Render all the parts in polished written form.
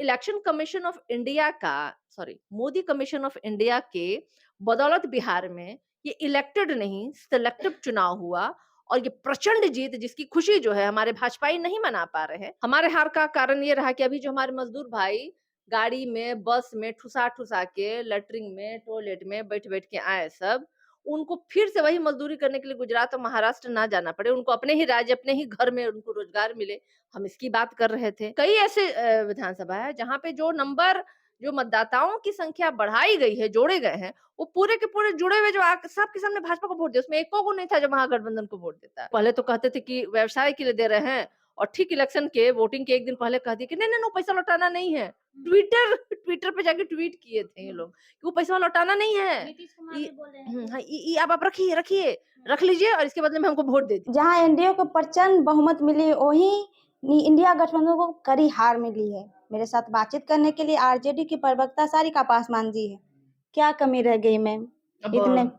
Election commission of India का Modi commission of India के बदौलत बिहार में ये इलेक्टेड नहीं सिलेक्टिव चुनाव हुआ और ये प्रचंड जीत जिसकी खुशी जो है हमारे भाजपाई नहीं मना पा रहे हैं। हमारे हार का कारण ये रहा कि अभी जो हमारे मजदूर भाई गाड़ी में बस में ठुसा ठुसा के लेटरिन में टॉयलेट में बैठ बैठ के आए सब, उनको फिर से वही मजदूरी करने के लिए गुजरात और महाराष्ट्र ना जाना पड़े, उनको अपने ही राज्य अपने ही घर में उनको रोजगार मिले। हम इसकी बात कर रहे थे। कई ऐसे विधानसभा है जहाँ पे जो मतदाताओं की संख्या बढ़ाई गई है, जोड़े गए हैं, वो पूरे के पूरे जुड़े हुए जो सबके सामने भाजपा को वोट दिया, उसमें एको को नहीं था जो महागठबंधन को वोट देता है। पहले तो कहते थे कि व्यवसाय के लिए दे रहे हैं और ठीक इलेक्शन के वोटिंग के एक दिन पहले कह दिया कि नहीं नहीं नहीं पैसा लौटाना नहीं है। ट्विटर ट्विटर पे जाके ट्वीट किए थे ये लोग कि वो पैसा लौटाना नहीं है। नीतीश कुमार ये भी बोले हैं हाँ, ये आप रखिए रखिए रख लीजिए और इसके बदले में हमको वोट दे दीजिए। जहां एनडीए को प्रचंड बहुमत मिली वहीं इंडिया गठबंधन को कड़ी हार मिली है। मेरे साथ बातचीत करने के लिए आरजेडी की प्रवक्ता सारिका पासवान जी है। क्या कमी रह गई मैम? अब इतने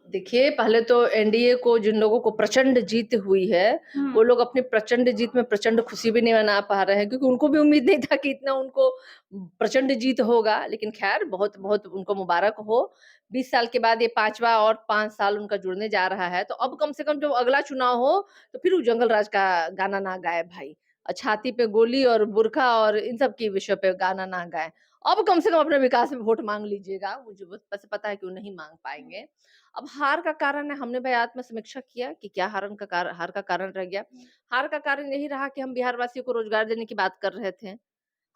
देखिए, पहले तो एनडीए को जिन लोगों को प्रचंड जीत हुई है, वो लोग अपनी प्रचंड जीत में प्रचंड खुशी भी नहीं मना पा रहे हैं क्योंकि उनको भी उम्मीद नहीं था कि इतना उनको प्रचंड जीत होगा। लेकिन खैर बहुत-बहुत उनको मुबारक हो। 20 साल के बाद ये 5वाँ और 5 साल उनका जुड़ने जा रहा है, तो अब कम से कम जब अगला चुनाव हो, तो फिर वो जंगल राज का गाना ना गाए भाई। छाती पे गोली और बुर्खा और इन सब के विषय पे गाना ना गाएँ। अब कम से कम अपने विकास में वोट माँग लीजिएगा, मुझे बस पता है कि वो नहीं माँग पाएँगे। अब हार का कारण है हमने भाई आत्म-समीक्षा किया कि क्या हार का कारण रह गया। हार का कारण यही रहा कि हम बिहार वासियों को रोज़गार देने की बात कर रहे थे।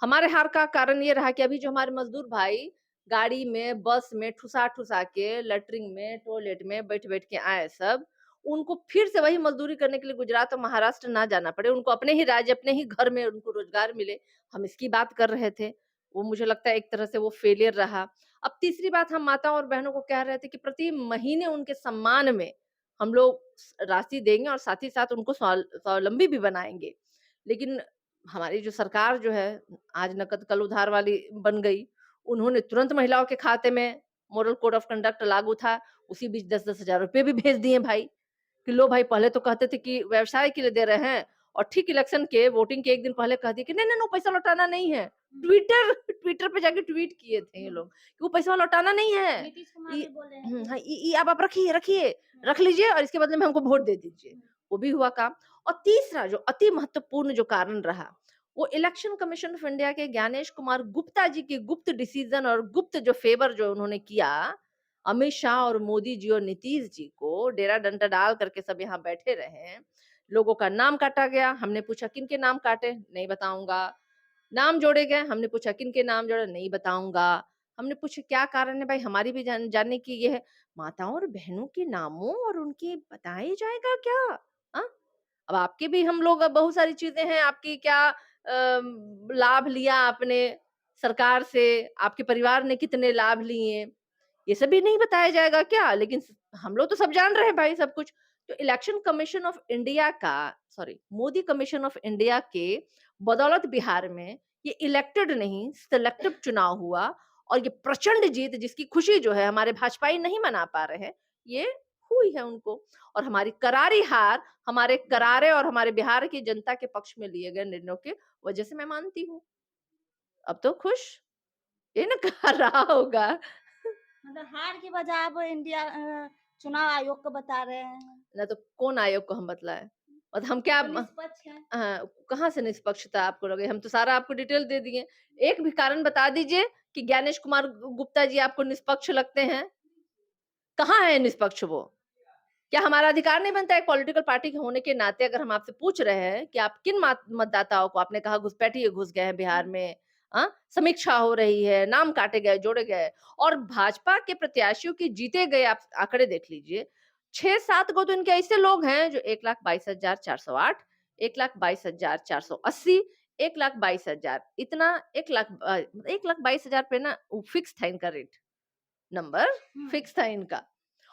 हमारे हार का कारण ये रहा कि अभी जो हमारे मज़दूर भाई गाड़ी में, बस में ठुसा-ठुसा के लेटरिन में, टॉयलेट में बैठ-बैठ के आए सब, उनको फिर से वही मज़दूरी करने के लिए गुजरात और महाराष्ट्र ना जाना पड़े, उनको अपने ही राज्य, अपने ही घर में उनको रोज़गार मिले। हम इसकी बात कर रहे थे। वो मुझे लगता है एक तरह से वो फेलियर रहा। अब तीसरी बात हम माताओं और बहनों को कह रहे थे कि प्रति महीने उनके सम्मान में हम लोग राशि देंगे और साथ ही साथ उनको स्वावलंबी भी बनाएँगे। लेकिन हमारी जो सरकार जो है आज नकद कल उधार वाली बन गई। उन्होंने तुरंत महिलाओं के खाते में मॉडल कोड ऑफ कंडक्ट लागू था, उसी बीच 10-10 हज़ार रुपए भी भेज दिए भाई। कि लो भाई पहले तो कहते थे कि व्यवसाय के लिए दे रहे हैं और ठीक इलेक्शन के वोटिंग के एक दिन पहले कह दिए कि नहीं नहीं नहीं पैसा लौटाना नहीं है। ट्विटर ट्विटर पे जाके ट्वीट किए थे ये लोग कि वो पैसा लौटाना नहीं है। नीतीश कुमार ये भी बोले हैं हाँ, ये आप रखिए रखिए रख लीजिए और इसके बदले में हमको वोट दे दीजिए। वो भी हुआ काम। और तीसरा जो अति महत्वपूर्ण जो कारण रहा, वो इलेक्शन कमीशन ऑफ इंडिया के ज्ञानेश कुमार गुप्ता जी की गुप्त डिसीजन और गुप्त जो फेवर जो उन्होंने किया, अमित शाह और मोदी जी और नीतीश जी को डेरा डंडा डाल करके सब यहाँ बैठे रहे। लोगों का नाम काटा गया, हमने पूछा किनके नाम काटे? नहीं बताऊँगा। नाम जोड़े गए, हमने पूछा किनके नाम जोड़े? नहीं बताऊँगा। हमने पूछा क्या कारण है भाई हमारी भी जानने की ये है। माताओं और बहनों के नामों और उनके बताया जाएगा क्या? हाँ? अब आपके भी हम लोग अब बहुत सारी चीज़ें हैं, आपकी क्या लाभ लिया आपने सरकार से, आपके परिवार ने कितने लाभ लिए, ये सब भी नहीं बताया जाएगा क्या? लेकिन हम लोग तो सब जान रहे हैं भाई सब कुछ। तो इलेक्शन कमीशन ऑफ इंडिया का मोदी कमीशन ऑफ इंडिया के बदौलत बिहार में ये इलेक्टेड नहीं सिलेक्टिव चुनाव हुआ और ये प्रचंड जीत जिसकी खुशी जो है हमारे भाजपाई नहीं मना पा रहे हैं, ये हुई है उनको। और हमारी करारी हार हमारे करारे और हमारे बिहार की जनता के पक्ष में लिए गए निर्णयों की वजह से मैं मानती हूँ। अब तो खुश ये ना कहा रहा होगा। मतलब हार की वजह आप इंडिया चुनाव आयोग को बता रहे हैं। ना तो कौन आयोग को हम बतलाएँ? और हम क्या वो निष्पक्ष है। कहाँ से निष्पक्षता आपको लगे? हम तो सारा आपको डिटेल दे दिए। एक भी कारण बता दीजिए कि ज्ञानेश कुमार गुप्ता जी आपको निष्पक्ष लगते हैं? कहाँ है निष्पक्ष वो? क्या हमारा अधिकार नहीं बनता है एक पॉलिटिकल पार्टी के होने के नाते अगर हम आपसे पूछ रहे हैं कि आप किन मतदाताओं को आपने कहा घुसपैठिए घुस गए हैं बिहार में, समीक्षा हो रही है, नाम काटे गए, जोड़े गए और भाजपा के प्रत्याशियों के जीते गए आप आंकड़े देख लीजिए। 6-7 गो तो इनके ऐसे लोग हैं जो 1,22,408, 1,22,480, 1,22,000 इतना 1,22,000 पे ना फिक्स था इनका रेट, नंबर फिक्स था इनका।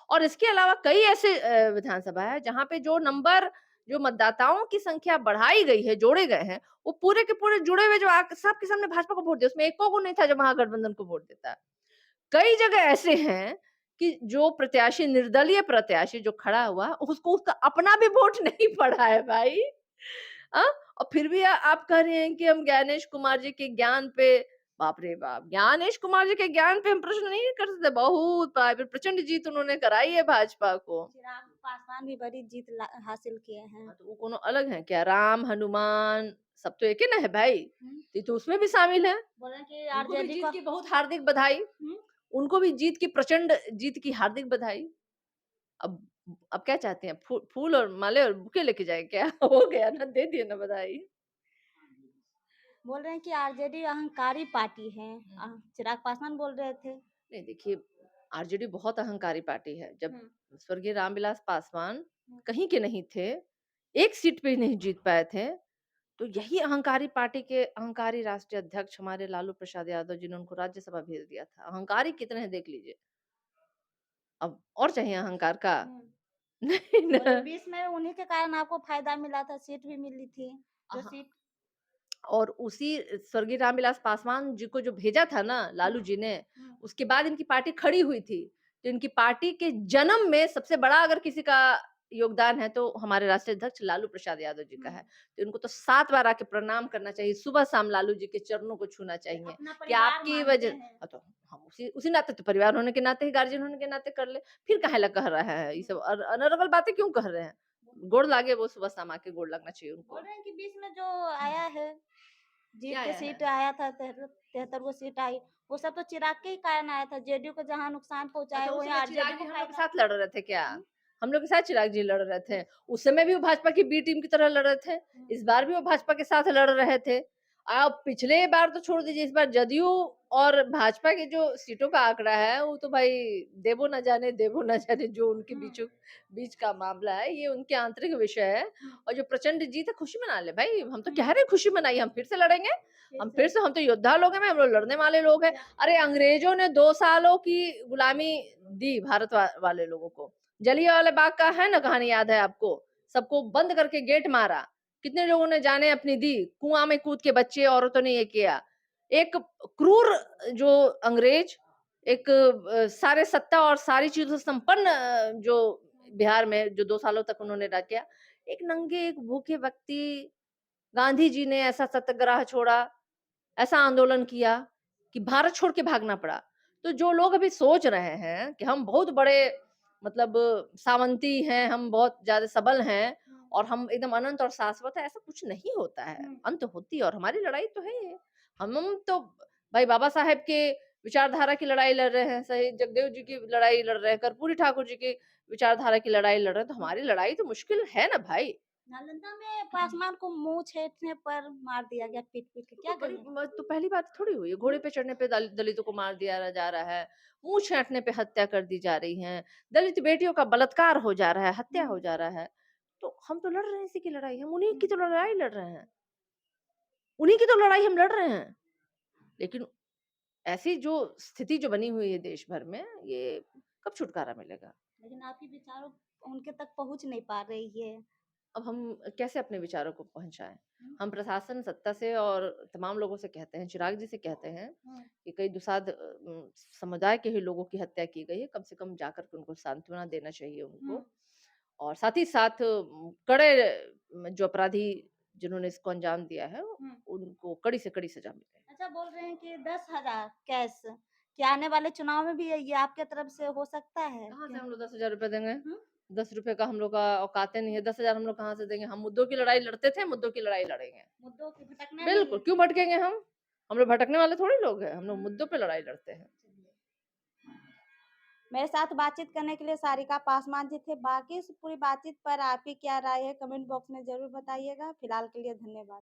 और इसके अलावा कई ऐसे विधानसभा है जहाँ पे जो मतदाताओं की संख्या बढ़ाई गई है, जोड़े गए हैं, वो पूरे के पूरे जुड़े हुए जो सबके सामने भाजपा को वोट दिया, उसमें एको को नहीं था जो महागठबंधन को वोट देता। कई जगह ऐसे हैं कि जो प्रत्याशी निर्दलीय प्रत्याशी जो खड़ा हुआ, उसको उसका अपना भी वोट नहीं पड़ा है भाई। और फिर भी आप कह रहे हैं कि हम ज्ञानेश कुमार जी के ज्ञान पे, बाप रे बाप! ज्ञानेश कुमार जी के ज्ञान पे हम प्रश्न नहीं कर सकते, बहुत प्रचंड जीत उन्होंने कराई है भाजपा को। चिराग पासवान भी बड़ी जीत हासिल किए हैं। हाँ, तो वो कोनो अलग हैं क्या? राम, हनुमान सब तो एक ही ना है भाई। ये तो उसमें भी शामिल है। बोल रहे हैं कि उनको भी आरजेडी जीत को की बहुत हार्दिक बधाई। उनको भी जीत की प्रचंड जीत की हार्दिक बधाई। अब अब क्या चाहते हैं? फूल और माले और बुके लेके जाएँ क्या? हो गया ना, दे दिए ना बधाई। बोल रहे हैं कि आरजेडी अहंकारी पार्टी है। चिराग पासवान बोल रहे थे। नहीं देखिए, आरजेडी बहुत अहंकारी पार्टी है। जब हुँ। स्वर्गीय रामविलास पासवान हुँ। कहीं के नहीं थे, एक सीट पे ही नहीं जीत पाए थे, तो यही अहंकारी पार्टी के अहंकारी राष्ट्रीय अध्यक्ष हमारे लालू प्रसाद यादव जी ने उनको राज्यसभा भेज दिया था। अहंकारी कितने हैं देख लीजिए। अब और चाहिए अहंकार का? हुँ। नहीं बोले ना। बीच में उन्हीं के कारण आपको फ़ायदा मिला था, सीट भी मिली थी। जो हाँ, सीट और उसी स्वर्गीय रामविलास पासवान जी को जो भेजा था ना लालू जी ने, हुँ। उसके बाद इनकी पार्टी खड़ी हुई थी। तो इनकी पार्टी के जन्म में सबसे बड़ा अगर किसी का योगदान है तो हमारे राष्ट्रीय अध्यक्ष लालू प्रसाद यादव जी का है। तो इनको तो 7 बार आके प्रणाम करना चाहिए, सुबह-शाम लालू जी के चरणों को छूना चाहिए अपना कि परिवार आपकी मानते वजह। हैं। तो हम उसी उसी नाते तो परिवार होने के नाते ही, गार्जियन होने के नाते कर ले। फिर काहे ला कह रहा है ये सब अनर्गल बातें क्यों कह रहे हैं? गोड़ लागे वो सुबह-शाम आके गोड़ लगना चाहिए बोल उनको। रहे हैं कि बीच में जो आया है, जीत क्या के आया है? सीट आया था 73 वो सीट आई, वो सब तो चिराग के ही कारण आया था। जेडीयू को जहाँ नुकसान पहुँचा है, अच्छा, उस वहीं समय आरजेडी चिराग को जी हम लोग के फ़ायदा। साथ लड़ रहे थे क्या? हुँ। हम लोग के साथ चिराग जी लड़ रहे थे। हुँ। उस समय भी वो भाजपा की बी टीम की तरह लड़ रहे थे। हुँ। इस बार भी वो भाजपा के साथ लड़ रहे थे। अब पिछले बार तो छोड़ दीजिए, इस बार जदयू और भाजपा के जो सीटों का आंकड़ा है, वो तो भाई देवो ना जाने जो उनके हुँ। बीच का मामला है, ये उनके आंतरिक विषय है। हुँ। और जो प्रचंड जीत है, खुशी मना ले भाई। हम तो हुँ। कह रहे हैं खुशी मनाइए, हम फिर से लड़ेंगे। फिर से हम तो योद्धा लोग हैं, हम लोग लड़ने वाले लोग हैं। क्या अरे अंग्रेजों ने 2 सालों की गुलामी दी भारत वाले लोगों को। जलियांवाला बाग का है ना कहानी, याद है आपको? सबको बंद करके गेट मारा। कितने लोगों ने जानें अपनी दी, कुआं में कूद के बच्चे औरतों ने ये किया। एक क्रूर जो अंग्रेज, एक सारे सत्ता और सारी चीजों से संपन्न जो बिहार में जो 2 सालों तक उन्होंने राज किया, एक नंगे एक भूखे व्यक्ति गांधी जी ने ऐसा सत्याग्रह छोड़ा, ऐसा आंदोलन किया कि भारत छोड़ के भागना पड़ा। तो जो लोग अभी सोच रहे हैं कि हम बहुत बड़े मतलब सामंती हैं, हम बहुत ज़्यादा सबल हैं और हम एकदम अनंत और शाश्वत है, ऐसा कुछ नहीं होता है। हुँ। अंत होती है और हमारी लड़ाई तो है ये। हम तो भाई बाबा साहेब के विचारधारा की लड़ाई लड़ रहे हैं, शहीद जगदेव जी की लड़ाई लड़ रहे हैं, कर्पूरी ठाकुर जी की विचारधारा की लड़ाई लड़ रहे हैं, तो हमारी लड़ाई तो मुश्किल है ना भाई। नालंदा में पासवान को मुँह छेदने पर मार दिया गया पीट-पीट के, तो क्या बड़ी कहेंगे? तो पहली बात थोड़ी हुई है। घोड़े पे चढ़ने पे दलितों को मार दिया जा रहा है, मुँह छेंटने पे हत्या कर दी जा रही है, दलित बेटियों का बलात्कार हो जा रहा है, हत्या हुँ। हो जा रहा है। तो हम तो लड़ रहे हैं इसी की लड़ाई, हम उन्हीं की तो लड़ाई लड़ रहे हैं, उन्हीं की तो लड़ाई हम लड़ रहे हैं। लेकिन ऐसी जो स्थिति जो बनी हुई है देश भर में, ये कब छुटकारा मिलेगा? लेकिन आपके विचारों उनके तक पहुँच नहीं पा रही है। अब हम कैसे अपने विचारों को पहुँचाएँ? हुँ। हम प्रशासन, सत्ता से और तमाम लोगों से कहते हैं, चिराग जी से कहते हैं हुँ। कि कई दुसाध समुदाय के ही लोगों की हत्या की गई है, कम से कम जाकर के उनको सांत्वना देना चाहिए हुँ। उनको। और साथ ही साथ कड़े जो अपराधी जिन्होंने इसको अंजाम दिया है, हुँ। उनको कड़ी से कड़ी सज़ा मिले। अच्छा बोल रहे हैं कि 10,000 कैश, क्या आने वाले चुनाव में भी ये आपके तरफ से हो सकता है? कहाँ से क्या हम लोग ₹10,000 देंगे? हुँ? ₹10 का हम लोग का औकात नहीं है, 10,000 हम लोग कहाँ से देंगे? हम मुद्दों की लड़ाई लड़ते थे, मुद्दों की लड़ाई लड़ेंगे। मुद्दों की भटकना नहीं बिल्कुल, है। क्यों भटकेंगे हम? हम लोग भटकने वाले थोड़ी लोग हैं, हम लोग मुद्दों पे लड़ाई लड़ते हैं। मेरे साथ बातचीत करने के लिए सारिका पासवान जी थे। बाकी इस पूरी बातचीत पर आपकी क्या राय है कमेंट बॉक्स में ज़रूर बताइएगा। फिलहाल के लिए धन्यवाद।